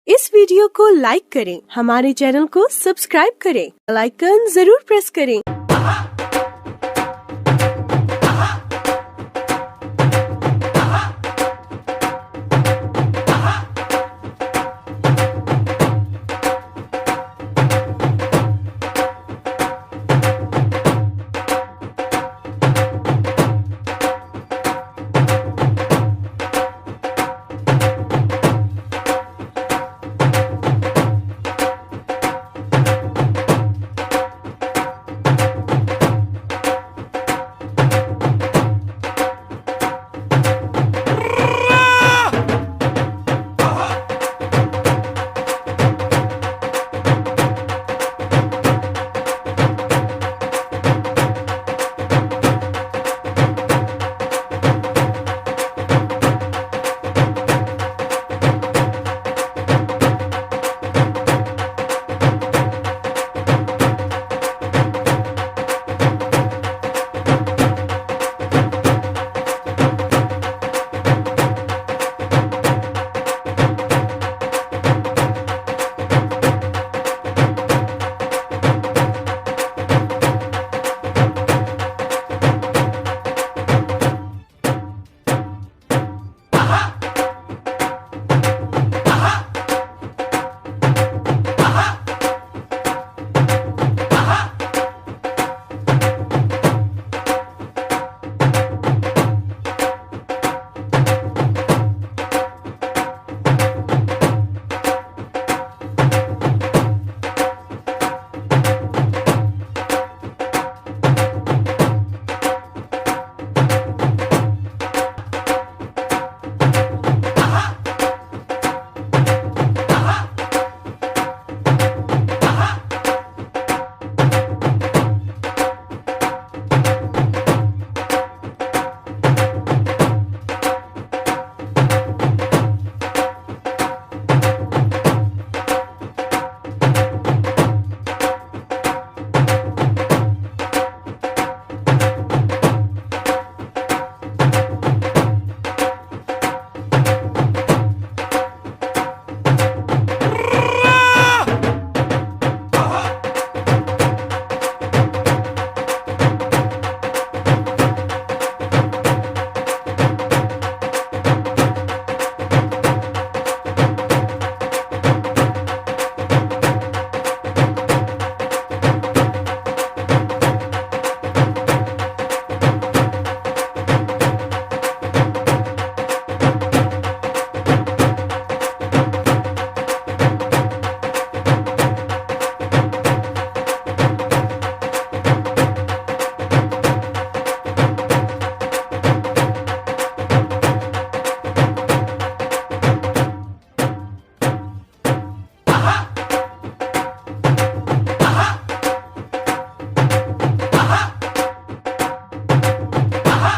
इस वीडियो को लाइक करें, हमारे चैनल को सब्सक्राइब करें, बेल आइकन जरूर प्रेस करें।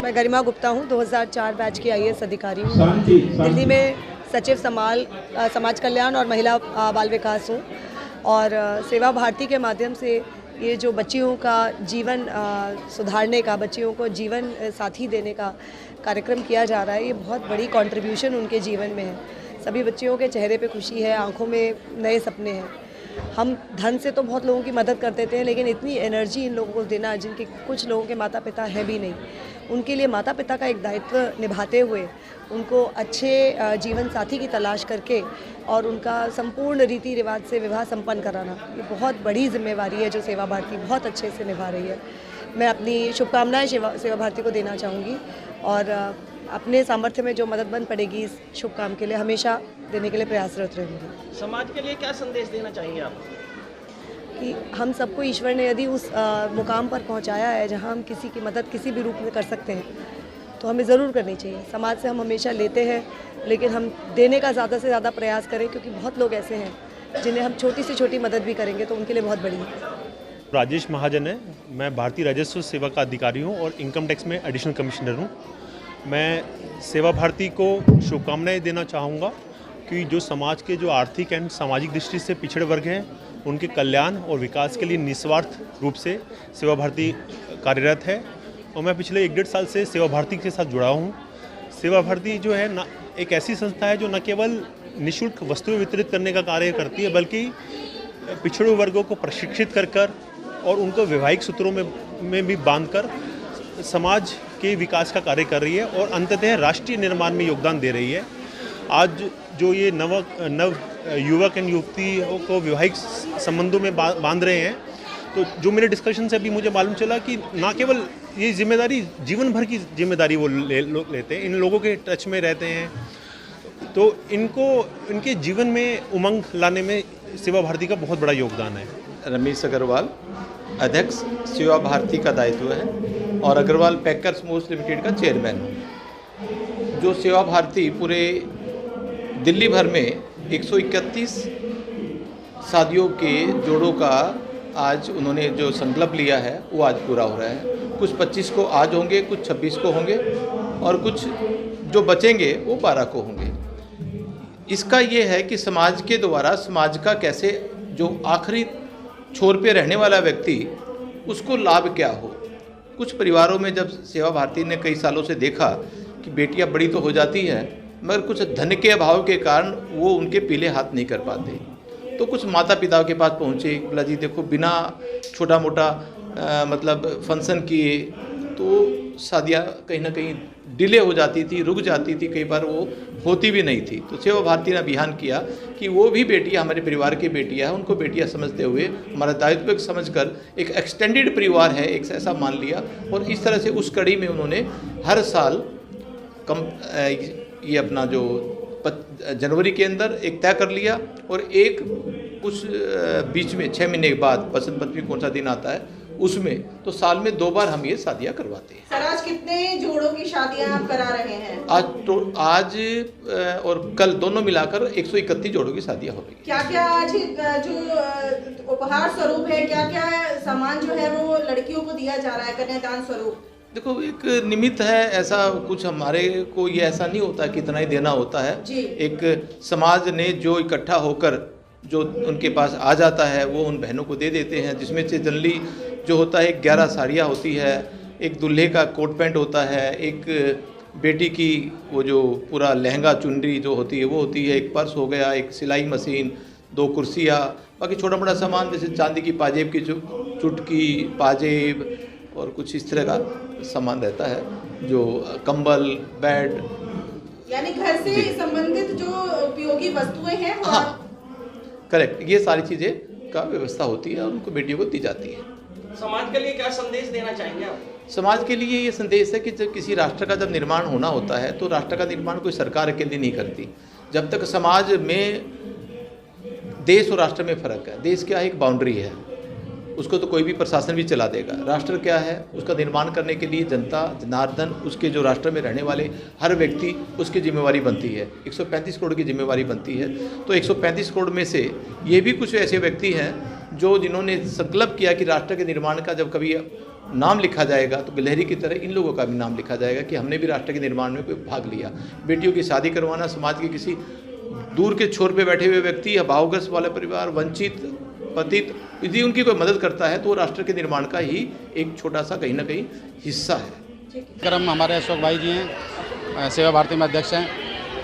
मैं गरिमा गुप्ता हूँ, 2004 बैच की IAS अधिकारी हूँ। दिल्ली में सचिव समाज कल्याण और महिला बाल विकास हूँ और सेवा भारती के माध्यम से ये जो बच्चियों का जीवन सुधारने का, बच्चियों को जीवन साथी देने का कार्यक्रम किया जा रहा है, ये बहुत बड़ी कंट्रीब्यूशन उनके जीवन में है। सभी बच्चियों के चेहरे पे खुशी है, आंखों में नए सपने हैं। हम धन से तो बहुत लोगों की मदद कर देते हैं, लेकिन इतनी एनर्जी इन लोगों को देना, जिनके कुछ लोगों के माता पिता हैं भी नहीं, उनके लिए माता पिता का एक दायित्व निभाते हुए उनको अच्छे जीवन साथी की तलाश करके और उनका संपूर्ण रीति रिवाज से विवाह संपन्न कराना, ये बहुत बड़ी जिम्मेवारी है जो सेवा भारती बहुत अच्छे से निभा रही है। मैं अपनी शुभकामनाएं सेवा भारती को देना चाहूँगी और अपने सामर्थ्य में जो मदद बन पड़ेगी इस शुभ काम के लिए हमेशा देने के लिए प्रयासरत रहेंगे। समाज के लिए क्या संदेश देना चाहेंगे आप? कि हम सबको ईश्वर ने यदि उस मुकाम पर पहुंचाया है जहां हम किसी की मदद किसी भी रूप में कर सकते हैं, तो हमें ज़रूर करनी चाहिए। समाज से हम हमेशा लेते हैं, लेकिन हम देने का ज़्यादा से ज़्यादा प्रयास करें, क्योंकि बहुत लोग ऐसे हैं जिन्हें हम छोटी से छोटी मदद भी करेंगे तो उनके लिए बहुत बड़ी है। राजेश महाजन है, मैं भारतीय राजस्व सेवा का अधिकारी हूँ और इनकम टैक्स में एडिशनल कमिश्नर हूँ। मैं सेवा भारती को शुभकामनाएं देना चाहूँगा कि जो समाज के जो आर्थिक एंड सामाजिक दृष्टि से पिछड़े वर्ग हैं, उनके कल्याण और विकास के लिए निस्वार्थ रूप से सेवा भारती कार्यरत है। और मैं पिछले 1-1.5 साल से सेवा भारती के साथ जुड़ा हूँ। सेवा भारती जो है ना, एक ऐसी संस्था है जो न केवल निःशुल्क वस्तुएं वितरित करने का कार्य करती है, बल्कि पिछड़े वर्गों को प्रशिक्षित कर और उनको वैवाहिक सूत्रों में भी बांधकर समाज के विकास का कार्य कर रही है और अंततः राष्ट्रीय निर्माण में योगदान दे रही है। आज जो ये नव युवक एंड युवतियों को वैवाहिक संबंधों में बांध रहे हैं, तो जो मेरे डिस्कशन से अभी मुझे मालूम चला कि ना केवल ये जिम्मेदारी, जीवन भर की जिम्मेदारी वो लेते हैं, इन लोगों के टच में रहते हैं, तो इनके जीवन में उमंग लाने में सेवा भारती का बहुत बड़ा योगदान है। रमेश अग्रवाल, अध्यक्ष सेवा भारती का दायित्व है और अग्रवाल पैकर्स मोल्स लिमिटेड का चेयरमैन हूँ। जो सेवा भारती पूरे दिल्ली भर में 131 शादियों के जोड़ों का आज उन्होंने जो संकल्प लिया है वो आज पूरा हो रहा है। कुछ 25 को आज होंगे, कुछ 26 को होंगे और कुछ जो बचेंगे वो 12 को होंगे। इसका ये है कि समाज के द्वारा समाज का कैसे जो आखिरी छोर पे रहने वाला व्यक्ति उसको लाभ क्या हो। कुछ परिवारों में जब सेवा भारती ने कई सालों से देखा कि बेटियां बड़ी तो हो जाती हैं मगर कुछ धन के अभाव के कारण वो उनके पीले हाथ नहीं कर पाते, तो कुछ माता पिता के पास पहुँचे, बोला जी देखो बिना छोटा मोटा मतलब फंक्शन किए तो शादियाँ कहीं ना कहीं डिले हो जाती थी, रुक जाती थी, कई बार वो होती भी नहीं थी। तो सेवा भारती ने अभियान किया कि वो भी बेटियां हमारे परिवार की बेटियां हैं, उनको बेटियां समझते हुए हमारा दायित्व समझकर एक एक्सटेंडेड परिवार है एक ऐसा मान लिया और इस तरह से उस कड़ी में उन्होंने हर साल ये अपना जो जनवरी के अंदर एक तय कर लिया और एक कुछ बीच में 6 महीने के बाद बसंत पंचमी कौन सा दिन आता है उसमें, तो साल में 2 बार हम ये शादियाँ करवाते हैं। सर आज कितने जोड़ों की शादियाँ आप करा रहे हैं? आज और कल दोनों मिलाकर 131 जोड़ों की शादियाँ हो रही हैं। क्या क्या आज जो उपहार स्वरूप है, क्या क्या सामान जो है वो लड़कियों को दिया जा रहा है कन्यादान स्वरूप? देखो एक निमित्त है, ऐसा कुछ हमारे को ये ऐसा नहीं होता कि इतना ही देना होता है। एक समाज ने जो इकट्ठा होकर जो उनके पास आ जाता है वो उन बहनों को दे देते हैं, जिसमें से जनरली जो होता है 11 साड़ियाँ होती है, एक दूल्हे का कोट पैंट होता है, एक बेटी की वो जो पूरा लहंगा चुनरी जो होती है वो होती है, एक पर्स हो गया, एक सिलाई मशीन, 2 कुर्सियाँ, बाकी छोटा मोटा सामान जैसे चांदी की पाजेब की चुटकी पाजेब और कुछ इस तरह का सामान रहता है, जो कंबल बेड, यानी घर से संबंधित जो उपयोगी वस्तुएं हैं। हाँ करेक्ट, ये सारी चीज़ें का व्यवस्था होती है और उनको बेटियों को दी जाती है। समाज के लिए क्या संदेश देना चाहेंगे आप? समाज के लिए ये संदेश है कि जब किसी राष्ट्र का जब निर्माण होना होता है तो राष्ट्र का निर्माण कोई सरकार अकेले नहीं करती। जब तक समाज में देश और राष्ट्र में फ़र्क है, देश क्या है एक बाउंड्री है, उसको तो कोई भी प्रशासन भी चला देगा। राष्ट्र क्या है, उसका निर्माण करने के लिए जनता जनार्दन उसके जो राष्ट्र में रहने वाले हर व्यक्ति उसकी जिम्मेवारी बनती है। 135 करोड़ की जिम्मेवारी बनती है। तो 135 करोड़ में से ये भी कुछ ऐसे व्यक्ति हैं जो जिन्होंने संकल्प किया कि राष्ट्र के निर्माण का जब कभी नाम लिखा जाएगा तो गिलहरी की तरह इन लोगों का भी नाम लिखा जाएगा कि हमने भी राष्ट्र के निर्माण में कोई भाग लिया। बेटियों की शादी करवाना, समाज के किसी दूर के छोर पे बैठे हुए व्यक्ति या भावग्रस्त वाले परिवार, वंचित पतित, यदि उनकी कोई मदद करता है तो वो राष्ट्र के निर्माण का ही एक छोटा सा कहीं ना कहीं हिस्सा है। क्रम हमारे अशोक भाई जी हैं, सेवा भारती में अध्यक्ष हैं।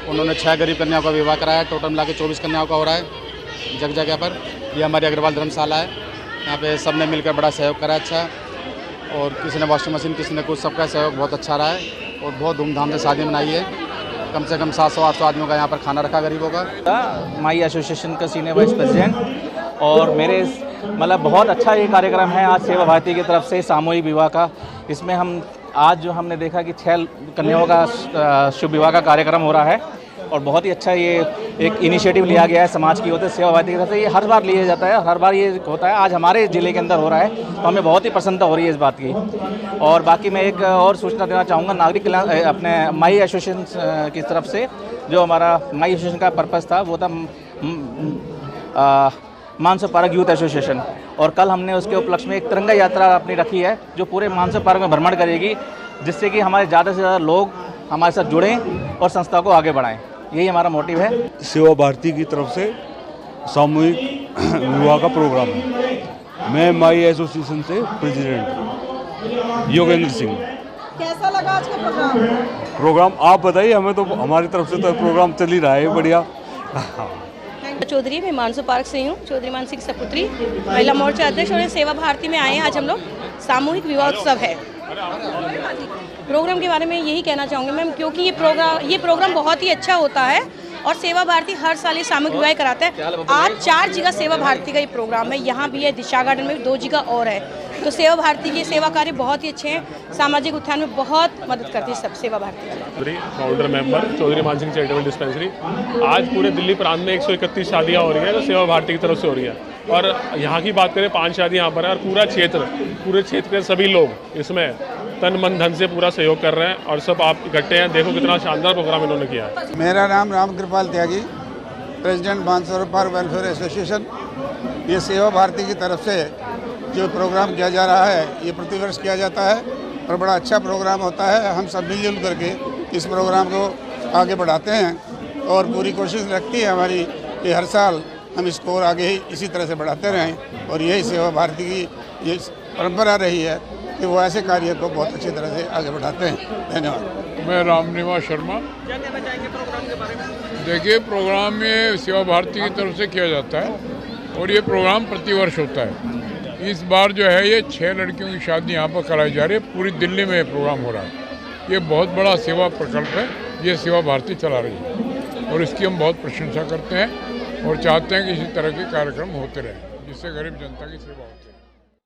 उन्होंने 6 गरीब कन्याओं का विवाह कराया, टोटल मिला के 24 कन्याओं का हो रहा है जगह जगह पर। ये हमारी अग्रवाल धर्मशाला है, यहाँ पे सब ने मिलकर बड़ा सहयोग करा अच्छा, और किसी ने वॉशिंग मशीन, किसी ने कुछ, सबका सहयोग बहुत अच्छा रहा है और बहुत धूमधाम से शादी मनाई है। कम से कम 700-800 आदमियों का यहाँ पर खाना रखा गरीबों का। माई एसोसिएशन का सीनियर वाइस प्रेसिडेंट, और मेरे मतलब बहुत अच्छा ये कार्यक्रम है आज सेवा भारती की तरफ से सामूहिक विवाह का। इसमें हम आज जो हमने देखा कि 6 कन्याओं का शुभ विवाह का कार्यक्रम हो रहा है और बहुत ही अच्छा ये एक इनिशिएटिव लिया गया है समाज की ओर से सेवा भारती की तरफ से। ये हर बार लिया जाता है, हर बार ये होता है, आज हमारे ज़िले के अंदर हो रहा है तो हमें बहुत ही प्रसन्नता हो रही है इस बात की। और बाकी मैं एक और सूचना देना चाहूँगा नागरिक कल्याण अपने माई एसोसिएशन की तरफ से। जो हमारा माई एसोसिएशन का पर्पज़ था वो था मानसर पार्क यूथ एसोसिएशन, और कल हमने उसके उपलक्ष्य में एक तिरंगा यात्रा अपनी रखी है जो पूरे मानसर पार्क में भ्रमण करेगी, जिससे कि हमारे ज़्यादा से ज़्यादा लोग हमारे साथ जुड़ें और संस्था को आगे बढ़ाएं। यही हमारा मोटिव है। सेवा भारती की तरफ से सामूहिक विवाह का प्रोग्राम है। मैं माई एसोसिएशन से प्रेसिडेंट योगेंद्र सिंह। कैसा लगा आज का प्रोग्राम? प्रोग्राम आप बताइए, हमें तो हमारी तरफ से तो प्रोग्राम चल ही रहा है बढ़िया। चौधरी, मैं मानसू पार्क से हूँ, चौधरी मानसी की सपुत्री, महिला मोर्चा अध्यक्ष, और सेवा भारती में आए हैं। आज हम लोग सामूहिक विवाह उत्सव है। प्रोग्राम के बारे में यही कहना चाहूँगी मैम, क्योंकि ये प्रोग्राम बहुत ही अच्छा होता है और सेवा भारती हर साल ये सामूहिक विवाह कराता है। आज 4 जगह सेवा भारती का ये प्रोग्राम है, यहाँ भी है, दिशा गार्डन में भी 2 जगह और है। तो सेवा भारती के सेवा कार्य बहुत ही अच्छे हैं, सामाजिक उत्थान में बहुत मदद करती है सब सेवा भारती। फाउंडर मेंबर चौधरी मान सिंह चैरिटेबल डिस्पेंसरी। आज पूरे दिल्ली प्रांत में 131 शादियाँ हो रही है, तो सेवा भारती की तरफ से हो रही है। और यहाँ की बात करें, 5 शादियाँ यहाँ पर है और पूरे क्षेत्र के सभी लोग इसमें तन मन धन से पूरा सहयोग कर रहे हैं और सब आप इकट्ठे हैं। देखो कितना शानदार प्रोग्राम इन्होंने किया है। मेरा नाम Ram Kripal Tyagi, president Mansarovar park welfare association. ये सेवा भारती की तरफ से जो प्रोग्राम किया जा रहा है, ये प्रतिवर्ष किया जाता है और बड़ा अच्छा प्रोग्राम होता है। हम सब मिलजुल करके इस प्रोग्राम को आगे बढ़ाते हैं और पूरी कोशिश रखती है हमारी कि हर साल हम इसको और आगे ही इसी तरह से बढ़ाते रहें। और यही सेवा भारती की ये परंपरा रही है कि वो ऐसे कार्य को बहुत अच्छी तरह से आगे बढ़ाते हैं। धन्यवाद। मैं रामनिवास शर्मा। क्या कहना चाहेंगे प्रोग्राम के बारे में? देखिए, प्रोग्राम में सेवा भारती की तरफ से किया जाता है और ये प्रोग्राम प्रतिवर्ष होता है। इस बार जो है ये 6 लड़कियों की शादी यहाँ पर कराई जा रही है। पूरी दिल्ली में प्रोग्राम हो रहा है। ये बहुत बड़ा सेवा प्रकल्प है, ये सेवा भारती चला रही है और इसकी हम बहुत प्रशंसा करते हैं और चाहते हैं कि इसी तरह के कार्यक्रम होते रहें जिससे गरीब जनता की सेवा होती है।